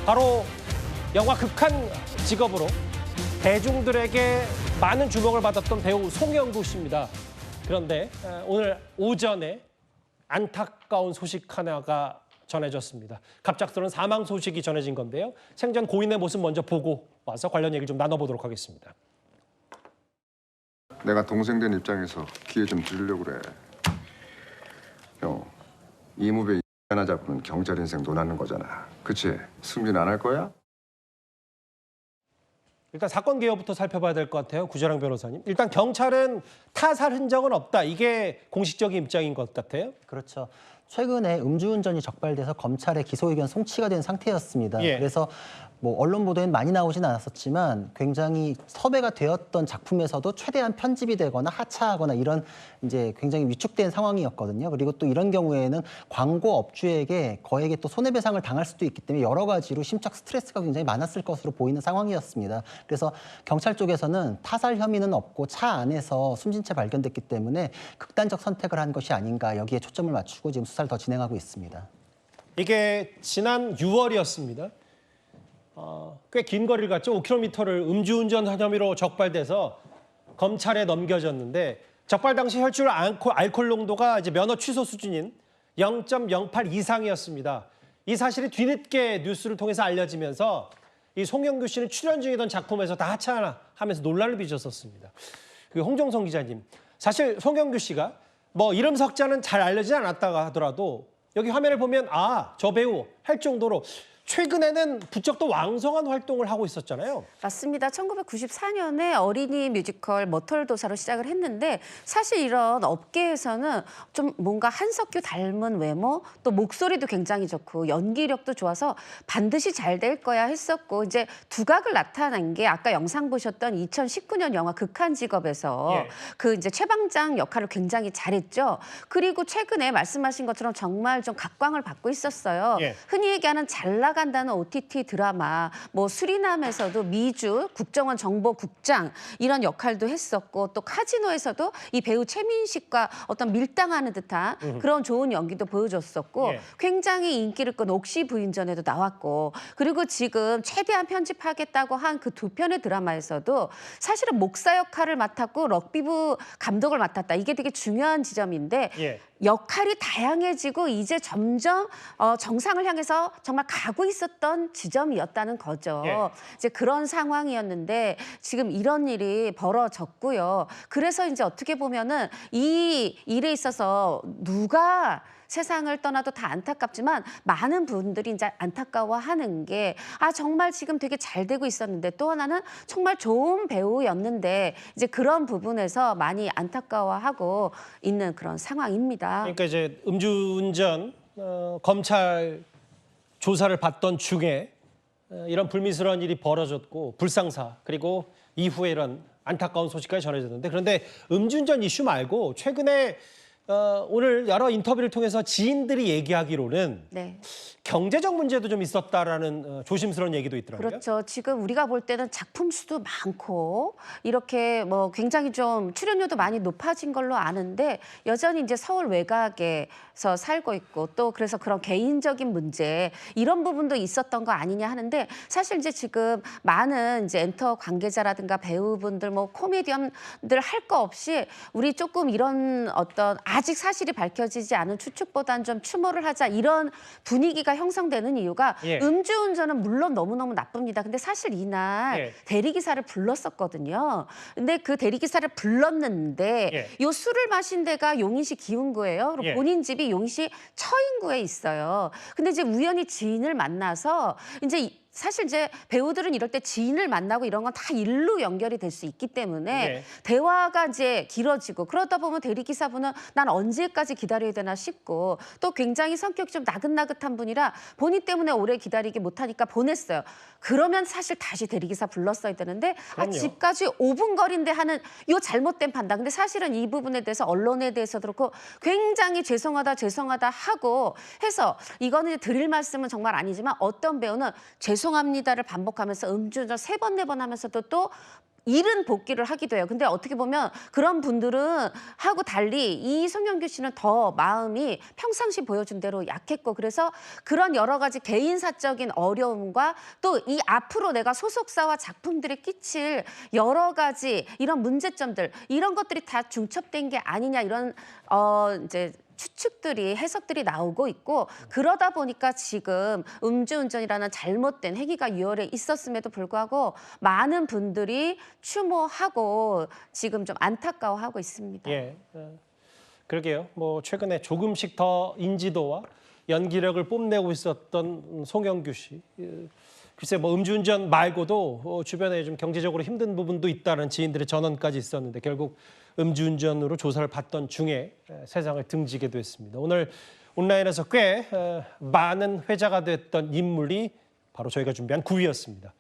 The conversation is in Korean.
바로 영화 극한 직업으로 대중들에게 많은 주목을 받았던 배우 송영구 씨입니다. 그런데 오늘 오전에 안타까운 소식 하나가 전해졌습니다. 갑작스러운 사망 소식이 전해진 건데요. 생전 고인의 모습 먼저 보고 와서 관련 얘기를 좀 나눠보도록 하겠습니다. 내가 동생 된 입장에서 기회 좀 드리려고 그래. 형, 이무배 하나 잡으면 경찰 인생 논하는 거잖아. 그치? 승진 안 할 거야? 일단 사건 개요부터 살펴봐야 될 것 같아요. 구자랑 변호사님. 일단 경찰은 타살 흔적은 없다. 이게 공식적인 입장인 것 같아요. 그렇죠. 최근에 음주운전이 적발돼서 검찰에 기소 의견 송치가 된 상태였습니다. 예. 그래서 뭐 언론 보도엔 많이 나오진 않았었지만 굉장히 섭외가 되었던 작품에서도 최대한 편집이 되거나 하차하거나 이런 이제 굉장히 위축된 상황이었거든요. 그리고 또 이런 경우에는 광고 업주에게 거액의 또 손해배상을 당할 수도 있기 때문에 여러 가지로 심적 스트레스가 굉장히 많았을 것으로 보이는 상황이었습니다. 그래서 경찰 쪽에서는 타살 혐의는 없고 차 안에서 숨진 채 발견됐기 때문에 극단적 선택을 한 것이 아닌가 여기에 초점을 맞추고 지금 수사를 더 진행하고 있습니다. 이게 지난 6월이었습니다. 꽤 긴 거리를 갔죠. 5km를 음주운전 혐의로 적발돼서 검찰에 넘겨졌는데 적발 당시 혈중 알코올 농도가 이제 면허 취소 수준인 0.08 이상이었습니다. 이 사실이 뒤늦게 뉴스를 통해서 알려지면서 이 송영규 씨는 출연 중이던 작품에서 다 하차하나 하면서 논란을 빚었었습니다. 그 홍정성 기자님, 사실 송영규 씨가 뭐 이름 석자는 잘 알려지지 않았다가 하더라도 여기 화면을 보면 저 배우 할 정도로 최근에는 부쩍 더 왕성한 활동을 하고 있었잖아요. 맞습니다. 1994년에 어린이 뮤지컬 머털도사로 시작을 했는데 사실 이런 업계에서는 좀 뭔가 한석규 닮은 외모 또 목소리도 굉장히 좋고 연기력도 좋아서 반드시 잘 될 거야 했었고 이제 두각을 나타낸 게 아까 영상 보셨던 2019년 영화 극한 직업에서 그 이제 최방장 역할을 굉장히 잘했죠. 그리고 최근에 말씀하신 것처럼 정말 좀 각광을 받고 있었어요. 흔히 얘기하는 잘 나간다는 OTT 드라마, 뭐 수리남에서도 미주 국정원 정보국장 이런 역할도 했었고 또 카지노에서도 이 배우 최민식과 어떤 밀당하는 듯한 그런 좋은 연기도 보여줬었고 굉장히 인기를 끈 옥시 부인전에도 나왔고 그리고 지금 최대한 편집하겠다고 한 그 두 편의 드라마에서도 사실은 목사 역할을 맡았고 럭비부 감독을 맡았다. 이게 되게 중요한 지점인데 역할이 다양해지고 이제 점점 정상을 향해서 정말 가고 있었던 지점이었다는 거죠. 이제 그런 상황이었는데 지금 이런 일이 벌어졌고요. 그래서 이제 어떻게 보면은 이 일에 있어서 누가 세상을 떠나도 다 안타깝지만 많은 분들이 이제 안타까워하는 게 정말 지금 되게 잘 되고 있었는데 또 하나는 정말 좋은 배우였는데 이제 그런 부분에서 많이 안타까워하고 있는 그런 상황입니다. 그러니까 이제 음주운전 검찰 조사를 받던 중에 이런 불미스러운 일이 벌어졌고 불상사 그리고 이후에 이런 안타까운 소식까지 전해졌는데 그런데 음주운전 이슈 말고 최근에 오늘 여러 인터뷰를 통해서 지인들이 얘기하기로는 경제적 문제도 좀 있었다라는 조심스러운 얘기도 있더라고요. 그렇죠. 지금 우리가 볼 때는 작품 수도 많고 이렇게 뭐 굉장히 좀 출연료도 많이 높아진 걸로 아는데 여전히 이제 서울 외곽에서 살고 있고 또 그래서 그런 개인적인 문제 이런 부분도 있었던 거 아니냐 하는데 사실 이제 지금 많은 이제 엔터 관계자라든가 배우분들 뭐 코미디언들 할 거 없이 우리 조금 이런 어떤 아직 사실이 밝혀지지 않은 추측보다는 좀 추모를 하자 이런 분위기가 형성되는 이유가 음주운전은 물론 너무너무 나쁩니다. 근데 사실 이날 대리기사를 불렀었거든요. 근데 그 대리기사를 불렀는데 요 술을 마신 데가 용인시 기흥구예요. 그리고 본인 집이 용인시 처인구에 있어요. 근데 이제 우연히 지인을 만나서 이제 사실 이제 배우들은 이럴 때 지인을 만나고 이런 건 다 일로 연결이 될 수 있기 때문에 대화가 이제 길어지고 그러다 보면 대리기사분은 난 언제까지 기다려야 되나 싶고 또 굉장히 성격이 좀 나긋나긋한 분이라 본인 때문에 오래 기다리기 못하니까 보냈어요. 그러면 사실 다시 대리기사 불렀어야 되는데 집까지 5분 거리인데 하는 요 잘못된 판단. 근데 사실은 이 부분에 대해서 언론에 대해서도 그렇고 굉장히 죄송하다 하고 해서 이거는 이제 드릴 말씀은 정말 아니지만 어떤 배우는 죄송합니다를 반복하면서 음주운전 3번, 4번 하면서도 또 잃은 복귀를 하기도 해요. 근데 어떻게 보면 그런 분들은 하고 달리 이 송영규 씨는 더 마음이 평상시 보여준 대로 약했고 그래서 그런 여러 가지 개인사적인 어려움과 또 이 앞으로 내가 소속사와 작품들이 끼칠 여러 가지 이런 문제점들 이런 것들이 다 중첩된 게 아니냐 이런 이제 추측들이 해석들이 나오고 있고 그러다 보니까 지금 음주운전이라는 잘못된 행위가 6월에 있었음에도 불구하고 많은 분들이 추모하고 지금 좀 안타까워하고 있습니다. 예, 그러게요. 뭐 최근에 조금씩 더 인지도와 연기력을 뽐내고 있었던 송영규 씨. 글쎄 뭐 음주운전 말고도 주변에 좀 경제적으로 힘든 부분도 있다는 지인들의 전언까지 있었는데 결국 음주운전으로 조사를 받던 중에 세상을 등지게 됐습니다. 오늘 온라인에서 꽤 많은 회자가 됐던 인물이 바로 저희가 준비한 9위였습니다.